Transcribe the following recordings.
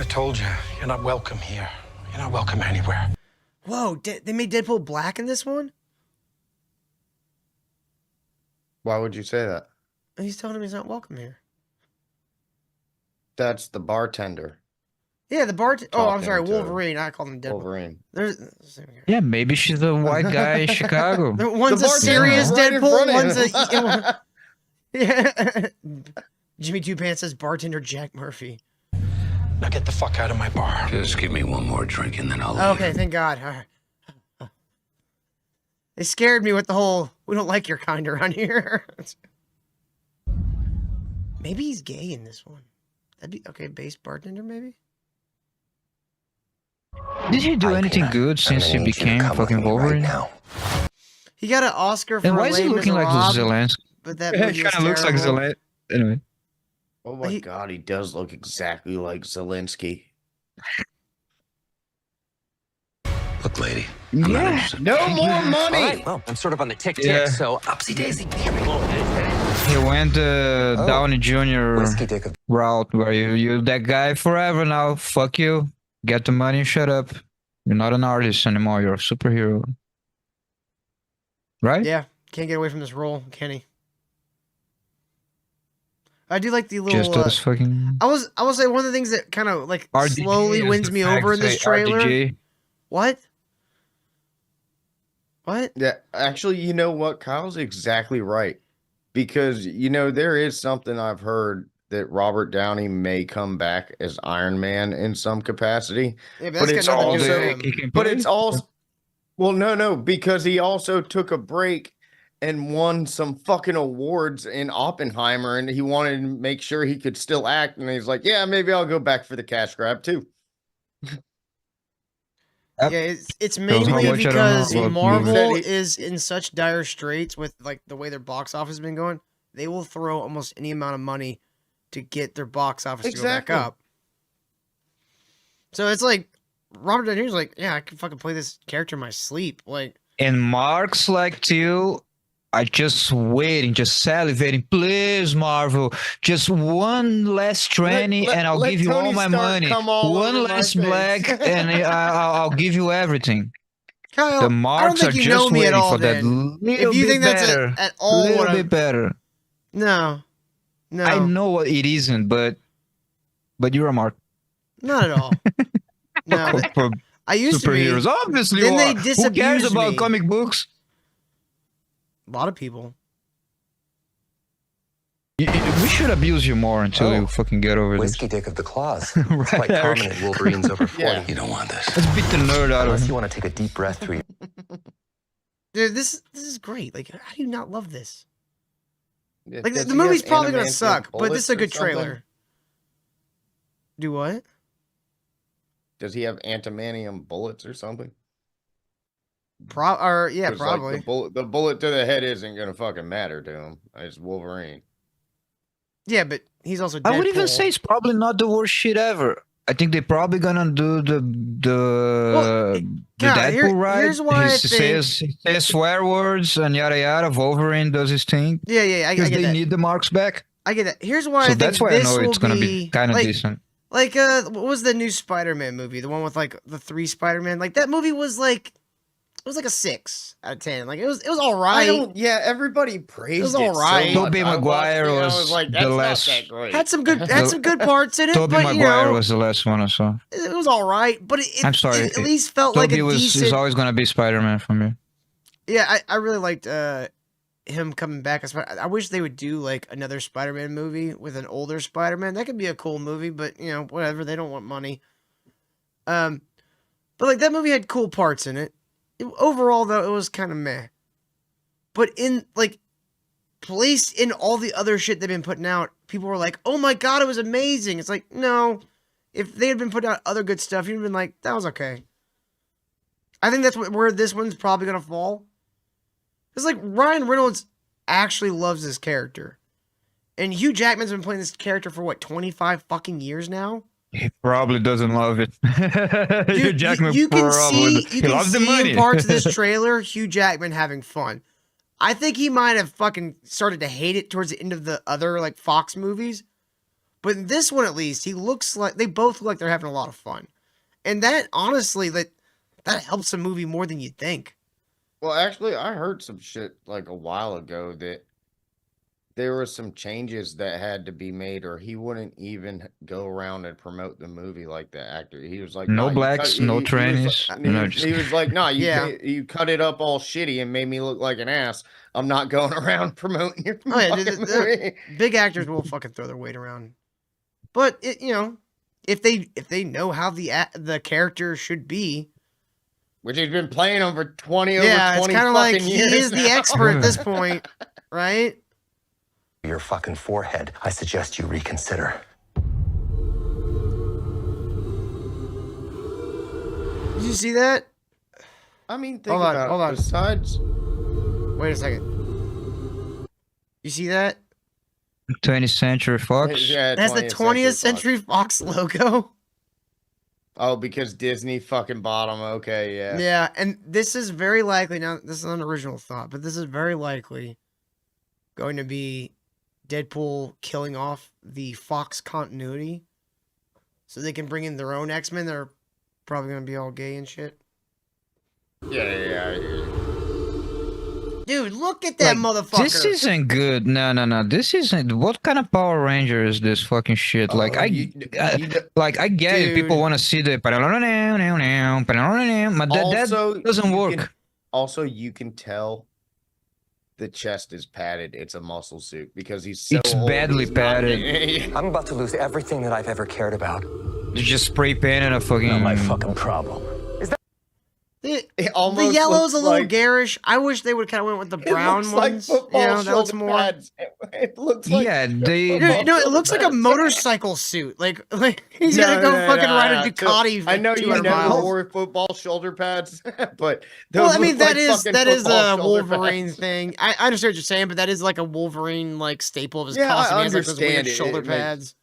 told you, you're not welcome here. You're not welcome anywhere. Whoa, they made Deadpool black in this one? Why would you say that? He's telling him he's not welcome here. That's the bartender. Yeah, the bartender. Oh, I'm sorry, Talking to Wolverine. I called him Deadpool. Wolverine. Yeah, maybe she's a white guy in Chicago. One's The a serious bartender's right in Deadpool, front of one's him. a... Yeah. Jimmy Two Pants says bartender Jack Murphy. Now get the fuck out of my bar. Just give me one more drink and then I'll leave. Okay, thank God. All right. They scared me with the whole, we don't like your kind around here. Maybe he's gay in this one. That'd be, okay, base bartender maybe? Did he do anything good since he became fucking Wolverine? now. He got an Oscar for And why is he Les looking like Miserables, Zelensky? but that He movie was kind of looks like terrible. Zelensky. Anyway. Oh my He- god, he does look exactly like Zelensky. Look, lady. I'm not Yeah. interested. No more money! All right, well, I'm sort of on the tick-tick, Yeah. so upsy daisy. Here we go. He went the Downey Jr. Whiskey dick of route where you that guy forever now. Fuck you. Get the money and shut up. You're not an artist anymore. You're a superhero. Right? Yeah, can't get away from this role, can he? I do like the little... Just those fucking... I will say one of the things that kind of like RDJ slowly is wins the me fact, over in this say trailer. RDJ. What? What? Yeah, actually, you know what? Kyle's exactly right. Because, you know, there is something I've heard that Robert Downey may come back as Iron Man in some capacity. Yeah, But that's it's got nothing to do also- with him. He can But play? it's also... Well, no, because he also took a break and won some fucking awards in Oppenheimer, and he wanted to make sure he could still act, and he's like, yeah, maybe I'll go back for the cash grab, too. Yeah, it's how mainly much I don't because know about Marvel movies. is in such dire straits with like the way their box office has been going. They will throw almost any amount of money to get their box office to go Exactly. back up. So it's like Robert Downey Jr.'s like, yeah, I can fucking play this character in my sleep. Like, And Mark's like too. I just waiting, just salivating. Please, Marvel, just one less tranny, let- and I'll let give you all Tony my Stark money. come all One over my less face. black, and I'll give you everything. Kyle, The I don't marks think are you know just me at waiting all. for that Then, little if you bit think that's better, at all little what bit I'm, better. no, I know it isn't, but you're a Mark. not at all. No, For I used to be. superheroes, obviously. Then you they are. Who cares disabused about me. comic books? A lot of people. We should abuse you more until you fucking get over whiskey dick of the claws. It's Right, quite Eric. common in Wolverines over 40. Yeah. You don't want this. this. Let's beat the nerd out of Unless him. you want to take a deep breath through your... Dude, this is great. Like, how do you not love this? Yeah, Like, does the he movie's have probably gonna adamantium suck, but this is a bullets good or something? trailer. Do what? Does he have antimanium bullets or something? Yeah, 'Cause, like, probably. the bullet to the head isn't gonna fucking matter to him. It's Wolverine. Yeah, but he's also Deadpool. I would even say it's probably not the worst shit ever. I think they're probably gonna do the God, Deadpool right. here's why I he think- says swear words and yada yada. Wolverine does his thing Yeah, I because get they that. need the marks back. I get that. Here's why I So think that's why I this know will it's gonna be kind of like, decent. Like, what was the new Spider-Man movie? The one with like the 3 Spider-Man. Like that movie was like, it was like a 6 out of 10. Like it was all I right. don't. Yeah, everybody praised was it. all right. So much. Tobey I watched Maguire it and I was like, the that's not last- that great. Had some good parts in it, Tobey but you Maguire know, was the last one I saw. it was all right. But it I'm sorry, it at least felt like Tobey a is decent. always gonna be Spider-Man for me. Yeah, I really liked him coming back. I wish they would do like another Spider-Man movie with an older Spider-Man. That could be a cool movie, but you know, whatever. They don't want money. But like that movie had cool parts in it. Overall, though, it was kind of meh. But in like placed in all the other shit they've been putting out, people were like, "Oh my god, it was amazing." It's like, no, if they had been putting out other good stuff, you'd have been like, "That was okay." I think that's where this one's probably gonna fall. It's like Ryan Reynolds actually loves this character. And Hugh Jackman's been playing this character for what, 25 fucking years now? He probably doesn't love it. Hugh Dude, Jackman you can probably see, you he can loves the see money. in parts of this trailer Hugh Jackman having fun. I think he might have fucking started to hate it towards the end of the other like Fox movies. But in this one, at least, he looks like they both look like they're having a lot of fun, and that honestly, that helps a movie more than you'd think. Well, actually, I heard some shit like a while ago that there were some changes that had to be made, or he wouldn't even go around and promote the movie like the actor. He was like, No "Nah, you blacks, cut-" no he was trannies. like, No, he, just he was like, "Nah, Yeah. you cut it up all shitty and made me look like an ass. I'm not going around promoting your Oh yeah, fucking movie." big actors will fucking throw their weight around, but if they know how the character should be, Which he's been playing over 20 yeah, over it's 20 kind of fucking like he years is the now. expert at this point, right? Your fucking forehead. I suggest you reconsider. Did you see that? I mean, think Hold on, about hold it. on. Besides, Wait a second. You see that? 20th Century Fox. yeah, That's the 20th Fox. Century Fox logo. Oh, because Disney fucking bought them. Okay, yeah. Yeah, and this is very likely, now this is an original thought, but this is very likely going to be Deadpool killing off the Fox continuity so they can bring in their own X-Men. They're probably going to be all gay and shit. Yeah. Dude, look at that motherfucker. This isn't good. No. This isn't. What kind of Power Ranger is this fucking shit? Like Oh, I get it. People Dude. want to see the, but that Also, doesn't you work. can- also, you can tell the chest is padded. It's a muscle suit because he's so It's old, badly he's not padded. getting- I'm about to lose everything that I've ever cared about. They just spray painted a fucking. Not my fucking problem. It It almost yellow's looks a little like- garish. I wish they would kind of went with the It brown looks ones. like football that looks shoulder more. pads. It looks like Yeah, they- Dude, football no, it shoulder looks like a pads. motorcycle suit. Like he's gonna go fucking ride a Ducati. I know you 200 never miles. wore football shoulder pads, but those Well, I mean look that like is fucking that is football a shoulder Wolverine pads. thing. I understand what you're saying, but that is like a Wolverine like staple of his Yeah, I costume. He has like those weird understand it. shoulder It makes- pads.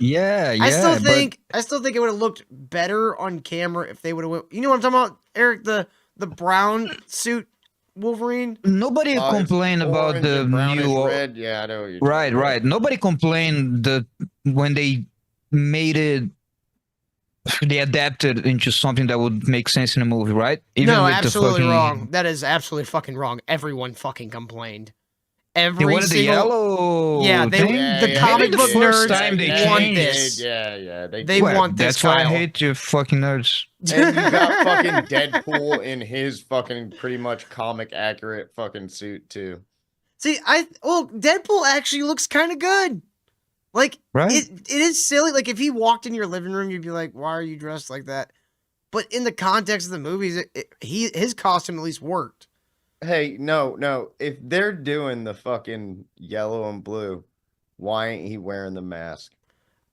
Yeah. I still but- think it would have looked better on camera if they would have. You know what I'm talking about, Eric? The brown suit Wolverine. Nobody It's complained about orange the and brownish new. red. Yeah, I know what you're Right, talking about. right. Nobody complained that when they made it, they adapted into something that would make sense in a movie, right? Even No, with the absolutely fucking- wrong. That is absolutely fucking wrong. Everyone fucking complained. They Every wanted the single. yellow. Yeah, they- thing. the comic Maybe book the first nerds time they want changed. this. Yeah. They Well, want this. That's why I Kyle. hate you fucking nerds. And you got fucking Deadpool in his fucking pretty much comic accurate fucking suit too. See, Deadpool actually looks kind of good. Like, Right. it is silly. Like, if he walked in your living room, you'd be like, "Why are you dressed like that?" But in the context of the movies, his costume at least worked. Hey, no. If they're doing the fucking yellow and blue, why ain't he wearing the mask?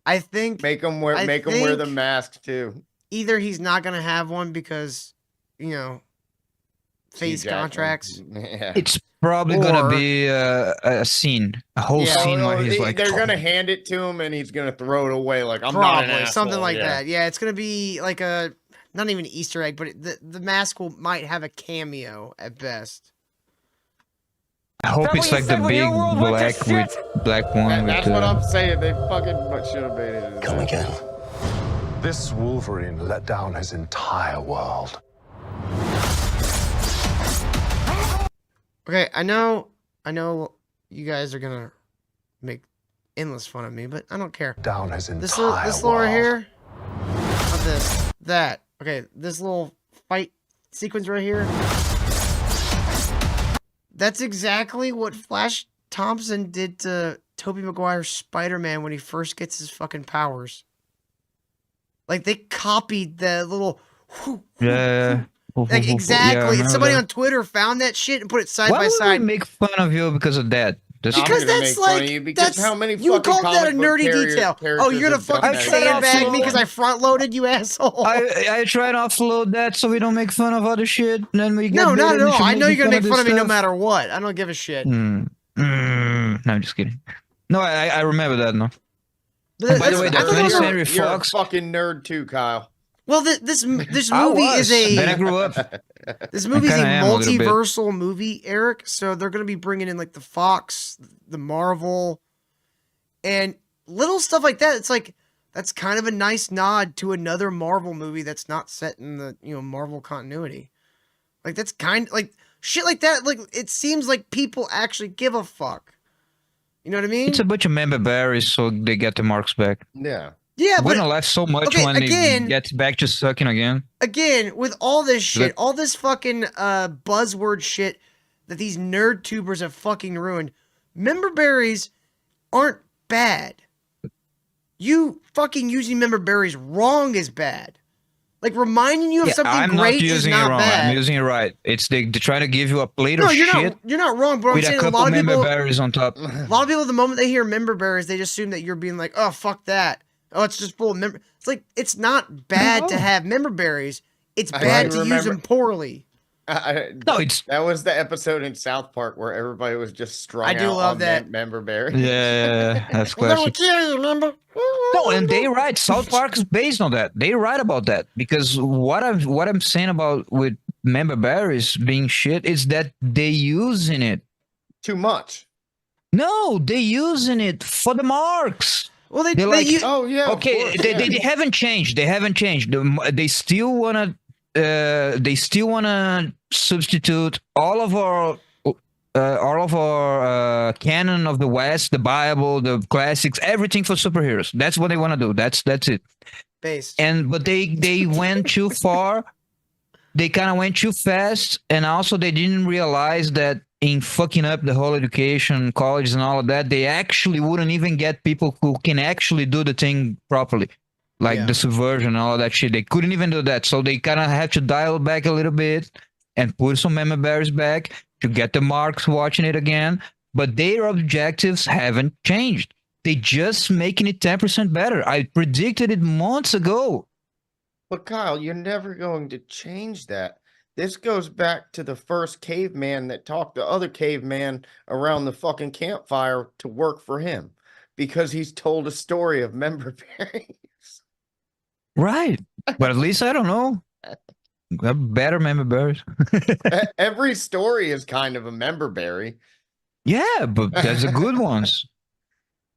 I think Make him wear I the think- mask too. either he's not gonna have one because, face Hugh Jackman. contracts. Yeah. It's probably gonna Or- be a scene, a whole Yeah. scene where he's they, like, they're gonna hand it to him and he's gonna throw it away like I'm not Probably an asshole. something like Yeah. that. Yeah, it's gonna be like a not even an Easter egg, but the mask might have a cameo at best. I hope it's like the big black with black one. That's with what the- I'm saying. They fucking should have made it. Come again. This Wolverine let down his entire world. Okay, I know you guys are gonna make endless fun of me, but I don't care. Down his entire This little right here, not this, that. Okay, this little fight sequence right here. That's exactly what Flash Thompson did to Tobey Maguire's Spider-Man when he first gets his fucking powers. Like they copied the little. Yeah. Like Yeah, I exactly. remember Somebody that. on Twitter found that shit and put it side Why by would side. we make fun of you because of that? That's I'm Because gonna that's make fun of like you because that's how many you would fucking call that a comic book nerdy detail. Oh, you're gonna characters have fucking done that? sandbag me absolutely. because I front loaded you asshole. I try to offload that so we don't make fun of other shit. And then we get no, not baited at all. into I know making you're gonna make this fun of me no stuff. matter what. I don't give a shit. No, I'm just kidding. No, I remember that. No. But by the way, I the thought 20th that- Century You're a Fox. fucking nerd too, Kyle. well, this movie I is was. Then I a grew up. this movie's a kinda am a little bit. multiversal movie, Eric. So they're gonna be bringing in like the Fox, the Marvel, and little stuff like that. It's like that's kind of a nice nod to another Marvel movie that's not set in the Marvel continuity. Like that's kind of like shit like that. Like it seems like people actually give a fuck. You know what I mean? It's a bunch of member berries, so they get the marks back. Yeah. Yeah, We're but gonna laugh so much okay, when again- they get back to sucking again. again, with all this shit, Look- all this fucking buzzword shit that these nerd tubers have fucking ruined, member berries aren't bad. You fucking using member berries wrong is bad. Like reminding you of something I'm great not is using it not wrong. bad. I'm using it right. It's they try to give you a plate No, of you're shit not wrong, but I'm with a saying a couple lot of member people berries on top. a lot of people the moment they hear member berries, they just assume that you're being like, oh fuck that. Oh, it's just full of member. It's like it's not bad to No. have member berries. It's I bad do to use remember- them poorly. No, it's That was the episode in South Park where everybody was just strung I do out love on that. member berries. yeah, that's Well, classic. kill you, remember? No, and they right. South Park is based on that. They write about that because what I'm saying about with member berries being shit is that they using it. Too much. No, they using it for the marks. Well, They're like, Oh yeah. of Okay, course, they, yeah. they haven't changed. They haven't changed. They still wanna. They still wanna substitute all of our canon of the West, the Bible, the classics, everything for superheroes. That's what they want to do. That's it. based. But they went too far. They kind of went too fast, and also they didn't realize that in fucking up the whole education, college, and all of that, they actually wouldn't even get people who can actually do the thing properly, like Yeah. the subversion and all of that shit. They couldn't even do that, so they kind of have to dial back a little bit and put some member berries back to get the marks watching it again. But their objectives haven't changed. They just making it 10% better. I predicted it months ago. But Kyle, you're never going to change that. This goes back to the first caveman that talked to other caveman around the fucking campfire to work for him because he's told a story of member berries. Right. But at least I don't know. Better member berries. Every story is kind of a member berry. Yeah, but that's the good ones.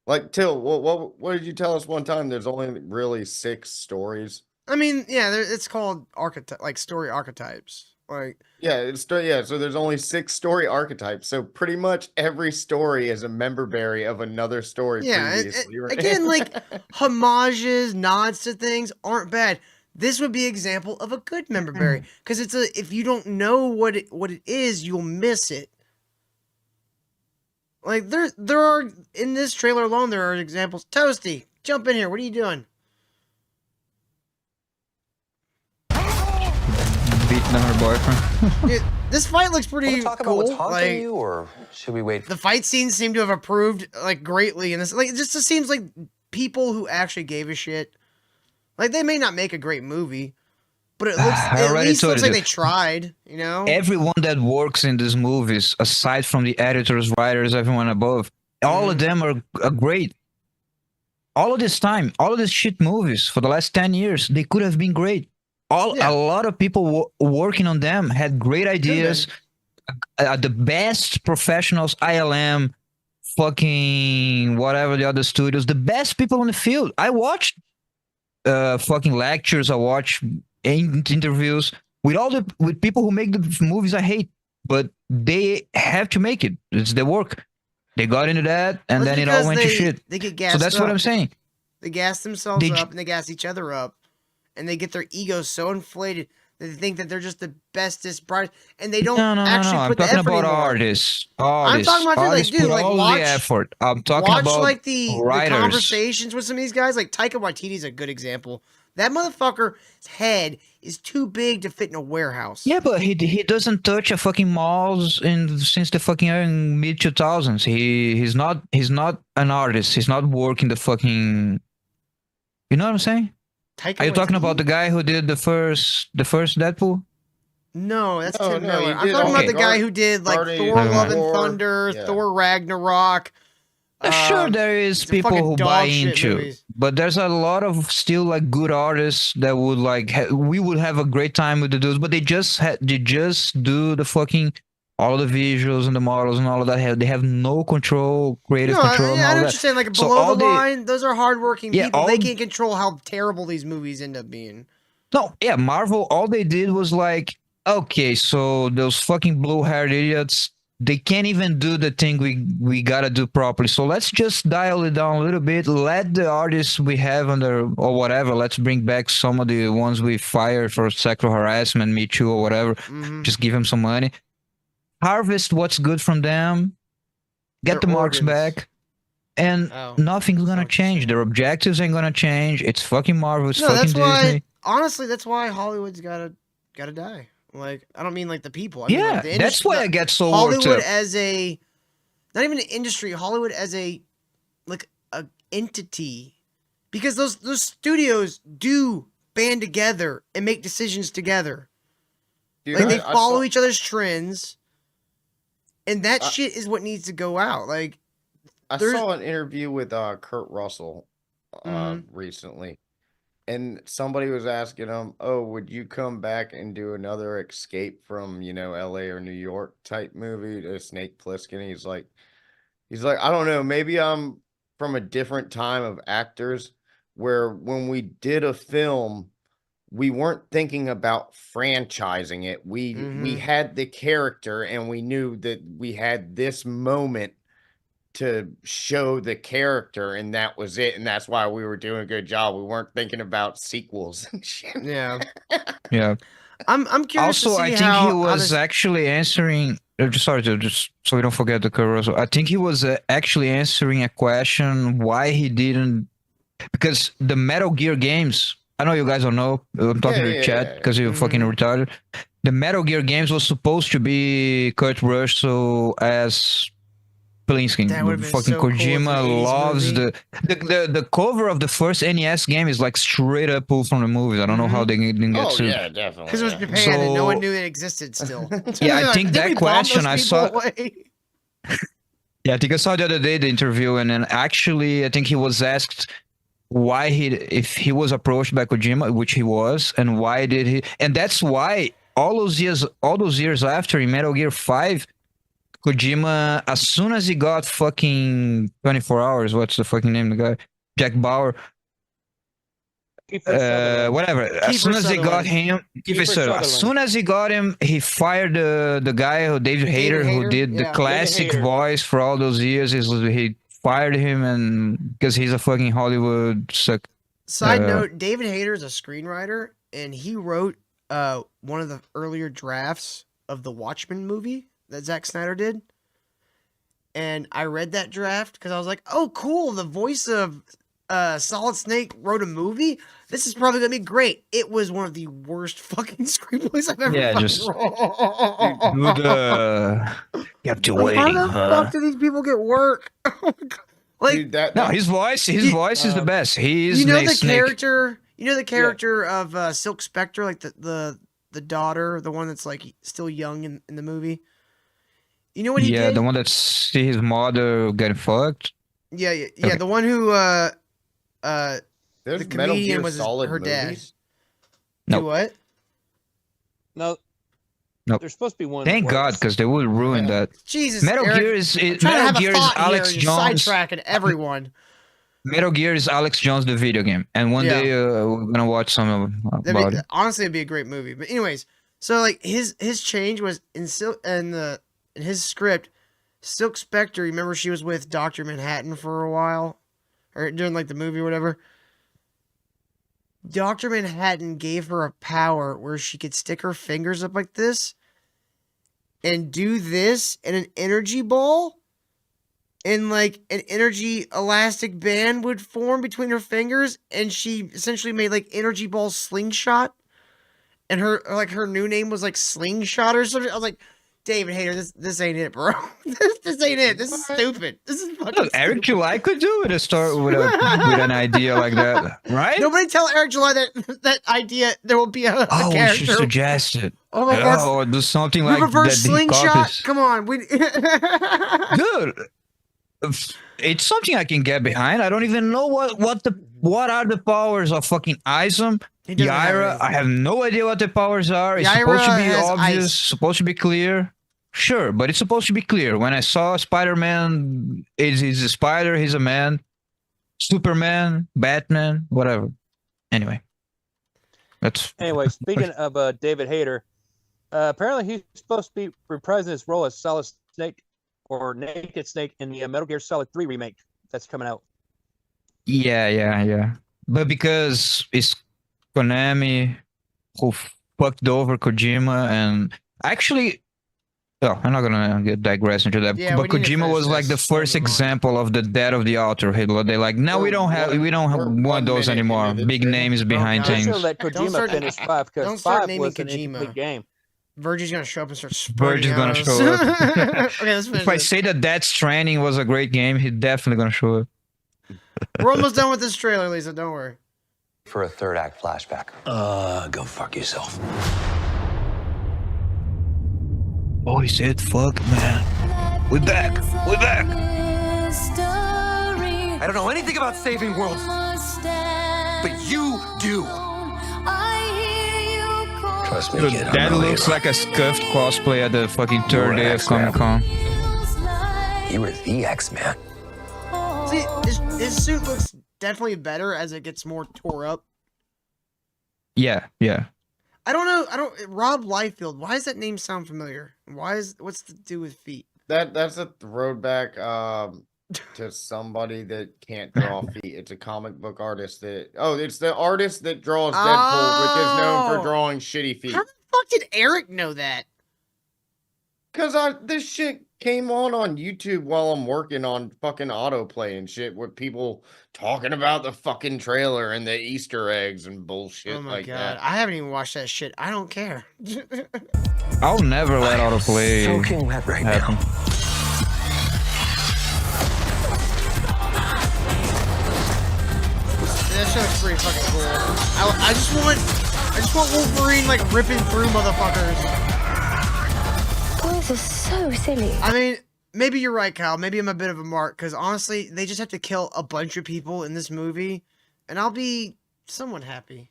Like Till, what did you tell us one time? There's only really 6 stories. I mean, yeah, it's called story archetypes. Like, Yeah, so there's only 6 story archetypes. So pretty much every story is a member berry of another story yeah, previously. right? again, like homages, nods to things aren't bad. This would be an example of a good member berry because if you don't know what it is, you'll miss it. Like there are in this trailer alone, there are examples. Toasty, jump in here. What are you doing? Beating on her boyfriend. Dude, this fight looks Want pretty to talk cool. about what's haunting Like, you, or should we wait? the fight scenes seem to have improved like greatly in this. Like it just seems like people who actually gave a shit. Like they may not make a great movie, but it looks I at already least told looks you like they this. tried. You know? Everyone that works in these movies, aside from the editors, writers, everyone above, all of them are great. All of this time, all of these shit movies for the last 10 years, they could have been great. Yeah. A lot of people working on them had great ideas. The best professionals, ILM, fucking whatever the other studios, the best people in the field. I watched fucking lectures. I watched interviews with people who make the movies I hate, but they have to make it. It's their work. They got into that, and Well, then it's it all because went to shit. They get gassed So that's what up. I'm saying. They gas themselves They up and they gas each other up, and they get their egos so inflated that they think that they're just the bestest, brightest, and they don't No. actually I'm put the talking effort about anymore. artists. I'm talking about, dude, like, Artists dude, put like, all watch- the effort. I'm talking Watch about like the writers. conversations with some of these guys. Like Taika Waititi's a good example. That motherfucker's head is too big to fit in a warehouse. Yeah, but he doesn't touch a fucking malls since the fucking mid 2000s. He's not an artist. He's not working the fucking. You know what I'm saying? Taika Are you talking Waititi? about the guy who did the first Deadpool? No, that's No, Tim no, Miller. he I'm did talking about the all guy who did like Guardians Thor: of Love and War. Thunder, Yeah. Thor: Ragnarok. Sure, there is the people fucking who dog buy shit into, movies. but there's a lot of still like good artists that would like we would have a great time with the dudes, but they just do the fucking all the visuals and the models and all of that. They have no control, creative No, control, and I all know what that. you're saying. Like So below all the line, those are hardworking Yeah, people. They all- can't control how terrible these movies end up being. No, yeah, Marvel, all they did was like, okay, so those fucking blue-haired idiots, they can't even do the thing we gotta do properly. So let's just dial it down a little bit. Let the artists we have under or whatever. Let's bring back some of the ones we fired for sexual harassment, Me Too, or whatever. Mhm. Just give them some money. Harvest what's good from them. Get Their the marks organs. back. And Oh, nothing's that's gonna what you're change. saying. Their objectives ain't gonna change. It's fucking Marvel. It's No, fucking that's Disney. why. Honestly, that's why Hollywood's gotta die. Like, I don't mean like the people. I mean, Yeah, like, the that's industry, why I get so worked Hollywood up. as a, not even an industry. Hollywood as a, like a entity, because those studios do band together and make decisions together. Dude, Like they I follow saw- each other's trends, and that I- shit is what needs to go out. Like, I there's- saw an interview with Kurt Russell Mhm. recently, and somebody was asking him, "Oh, would you come back and do another Escape from L.A. or New York type movie to Snake Plissken?" He's like, I don't know, maybe I'm from a different time of actors where when we did a film, we weren't thinking about franchising it. We Mhm. had the character and we knew that we had this moment to show the character, and that was it. And that's why we were doing a good job. We weren't thinking about sequels and shit. yeah, Yeah. I'm curious Also, to I see think how he was this, actually answering. Sorry, just so we don't forget the Caruso. I think he was actually answering a question why he didn't, because the Metal Gear games. I know you guys don't know. I'm talking to the chat because you're fucking Mhm. retarded. The Metal Gear games was supposed to be Kurt Russell as Plinsky. That would've been Fucking so cool as an Kojima 80s loves movie. the cover of the first NES game is like straight up pulled from the movies. I don't know how they didn't get Oh sued. yeah, definitely. because it was yeah. Japan and no one So- knew it existed still. Yeah, I Like, think did that we bomb question those I people saw- away? Yeah, I think I saw the other day the interview, and then actually, I think he was asked why if he was approached by Kojima, which he was, and why did he? And that's why all those years after in Metal Gear 5, Kojima, as soon as he got fucking 24 hours, what's the fucking name of the guy? Jack Bauer. Whatever. As Kiefer soon as he got Sutherland. him, Kiefer As soon as he got him, he fired the guy who David Hayter, who Hayter? did Yeah. the David classic Hayter. voice for all those years. He fired him, and because he's a fucking Hollywood suck. Side Uh, note: David Hayter is a screenwriter, and he wrote one of the earlier drafts of the Watchmen movie that Zack Snyder did. And I read that draft because I was like, "Oh, cool! The voice of Solid Snake wrote a movie. This is probably gonna be great." It was one of the worst fucking screenplays I've ever. Yeah, fucking just- wrote. You have to Like, how the fuck do these people get work? Like, Dude, that No, his voice is the best. He is you know the Snake. character. You know the character of Silk Spectre, like the daughter, the one that's like still young in the movie. You know what he Yeah, did? the one that see his mother getting fucked. Yeah. Okay. The one who there's the Metal comedian Gear was Solid her dad. movies. Nope. Do what? No. Nope. There's supposed to be one. that Thank God, works. because they would ruin that. Jesus, Metal Eric, Gear is I'm trying to Metal have Gear a is thought Alex here. You're Jones. sidetracking everyone. Metal Gear is Alex Jones, the video game, and one Yeah. day we're gonna watch some about it. Honestly, it'd be a great movie. But anyways, so like his change was in his script, Silk Spectre. Remember, she was with Dr. Manhattan for a while, or during like the movie or whatever. Dr. Manhattan gave her a power where she could stick her fingers up like this and do this in an energy ball, and like an energy elastic band would form between her fingers, and she essentially made like energy ball slingshot, and her new name was like Slingshot or something. I was like, David Hayter, this ain't it, bro. this ain't it. This is stupid. This is fucking Look, Eric stupid. July could do it. A start with an idea like that, right? Nobody tell Eric July that idea there will be a Oh, we character. should suggest it. Oh my god. Or do something You like prefer that. he slingshot? copies. Come on. Dude, it's something I can get behind. I don't even know what are the powers of fucking Isom. He doesn't have Yaira, anything. I have no idea what the powers are. It's Yaira supposed to be has obvious, ice. supposed to be clear. Sure, but it's supposed to be clear. When I saw Spider-Man, he's a spider, he's a man. Superman, Batman, whatever. Anyway. Anyway, speaking of David Hayter, apparently he's supposed to be reprising his role as Solid Snake or Naked Snake in the Metal Gear Solid 3 remake that's coming out. Yeah. But because it's Konami who fucked over Kojima, and actually, oh, I'm not gonna digress into that. Yeah, but we need to Kojima finish was like the this. first Move on. example of the death of the author. They're like, no, we don't have we're one of those 1 minute anymore. into the Big trailer. names behind God. They things. should let Don't Kojima start- finish 5 don't because start 5 naming was an Kojima. incomplete game. Virgie's gonna show up and start Virgie's spurting gonna arrows. show up. Okay, let's finish If I this. say that Death Stranding was a great game, he's definitely gonna show up. We're almost done with this trailer, Lisa. Don't worry. For a third act flashback. Go fuck yourself. Oh, he said, "Fuck, man, we're back. We're back." I don't know anything about saving worlds, but you do. Trust me, Dude, kid. I'm that no looks hero. like a scuffed cosplay at the fucking third an day of X-Man. Comic-Con. You were the X-Man. See, his suit looks definitely better as it gets more tore up. Yeah. I don't know. Rob Liefeld. Why does that name sound familiar? What's to do with feet? That's a throwback to somebody that can't draw feet. It's a comic book artist it's the artist that draws Deadpool, which is known Oh. for drawing shitty feet. How the fuck did Eric know that? Cause this shit came on YouTube while I'm working on fucking autoplay and shit with people talking about the fucking trailer and the Easter eggs and bullshit Oh my like god, that. I haven't even watched that shit. I don't care. I'll never let autoplay Soaking wet right happen. now. That shit looks pretty fucking cool. I just want Wolverine like ripping through motherfuckers. Boys are so silly. I mean, maybe you're right, Kyle. Maybe I'm a bit of a mark because honestly, they just have to kill a bunch of people in this movie, and I'll be somewhat happy.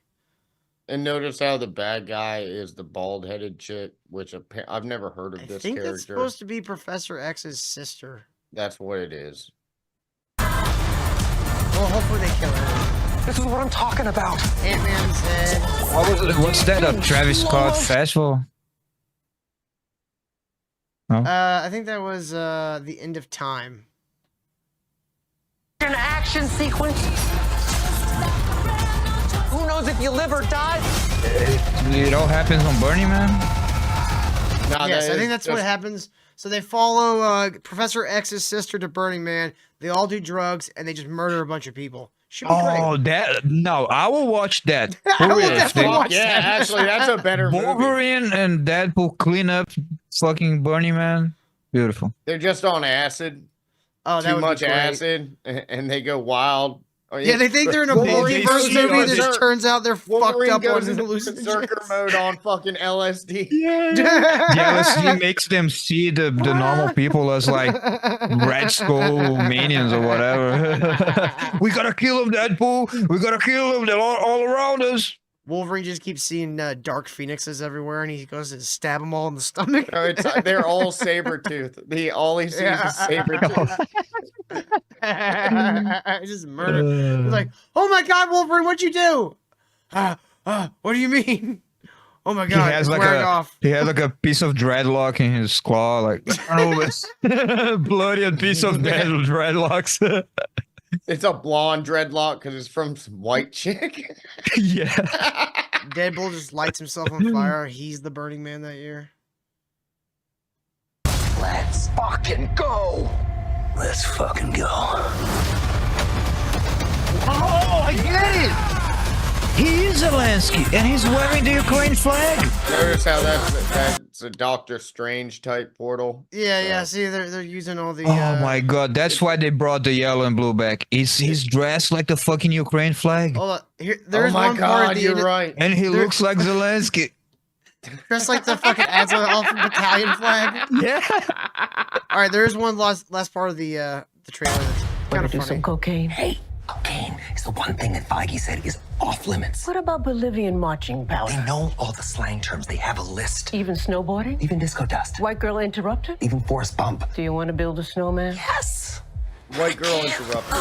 And notice how the bad guy is the bald-headed chick, which I've never heard of I this think character. that's supposed to be Professor X's sister. That's what it is. Well, hopefully they kill her. This is what I'm talking about. Ant-Man said. What's that? A Travis Scott festival? I think that was the end of time. An action sequence. Who knows if you live or die? It all happens on Burning Man. Nah, Yes, that I think is that's what just- happens. So they follow Professor X's sister to Burning Man. They all do drugs and they just murder a bunch of people. Should be Oh, no! I will watch that. For will real. definitely watch Yeah, actually, that's a better movie. Wolverine and Deadpool clean up fucking Burning Man. Beautiful. They're just on acid. Oh, that Too would much be great. acid, and they go wild. Oh, Yeah, they think they're in a Wolverine multiverse goes movie. That berserk. just turns out they're Wolverine fucked up goes on into hallucinogens. berserker mode on fucking LSD. The LSD makes them see the normal people as like Red Skull minions or whatever. We gotta kill them, Deadpool. We gotta kill them. They're all around us. Wolverine just keeps seeing dark phoenixes everywhere, and he goes to stab them all in the stomach. No, they're all saber tooth. All he sees is saber tooth. Just murder. He's like, oh my god, Wolverine, what'd you do? What do you mean? Oh my god, he has it's like wearing off. He has like a piece of dreadlock in his claw, like bloody piece of dreadlocks. It's a blonde dreadlock because it's from some white chick. Yeah. Deadpool just lights himself on fire. He's the Burning Man that year. Let's fucking go. Let's fucking go. Oh, I get it. He is Zelensky, and he's wearing the Ukraine flag. Notice how that's a Doctor Strange type portal. Yeah. See, they're using all the. Oh my god, that's why they brought the yellow and blue back. He's dressed like the fucking Ukraine flag, Hold on. There's oh my one part at god, the you're end. right. and he looks like Zelensky. Just like the fucking Azov battalion flag. Yeah. All right, there's one last part of the trailer that's kind of funny. Cocaine. Hey, Cocaine is the one thing that Feige said is off limits. What about Bolivian marching powder? They know all the slang terms. They have a list. Even snowboarding? Even disco dust. White girl interrupter? Even forest bump. Do you want to build a snowman? Yes. White girl interrupted.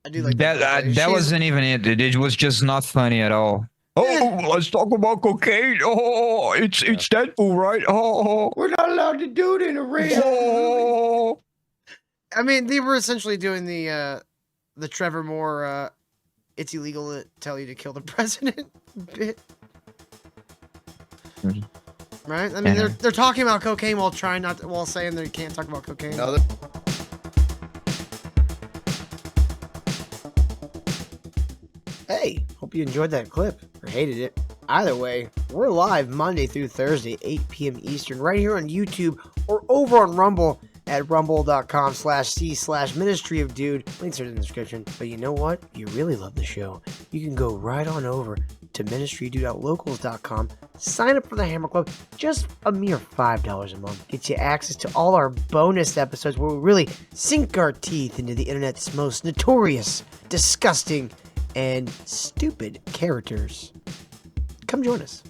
I do like That She's- wasn't even it. It was just not funny at all. Oh, let's talk about cocaine. Oh, it's Deadpool, right? Oh, We're not allowed to do it in a race. oh. I mean, they were essentially doing the Trevor Moore, it's illegal to tell you to kill the president bit. Right? I mean, they're talking about cocaine while saying they can't talk about cocaine. Another. Hey, hope you enjoyed that clip or hated it. Either way, we're live Monday through Thursday, 8 p.m. Eastern, right here on YouTube or over on Rumble at rumble.com/c/ministry of dude. Links are in the description. But you know what? If you really love the show, you can go right on over to ministrydude.locals.com, sign up for the Hammer Club, just a mere $5 a month. Gets you access to all our bonus episodes where we really sink our teeth into the internet's most notorious, disgusting, and stupid characters. Come join us.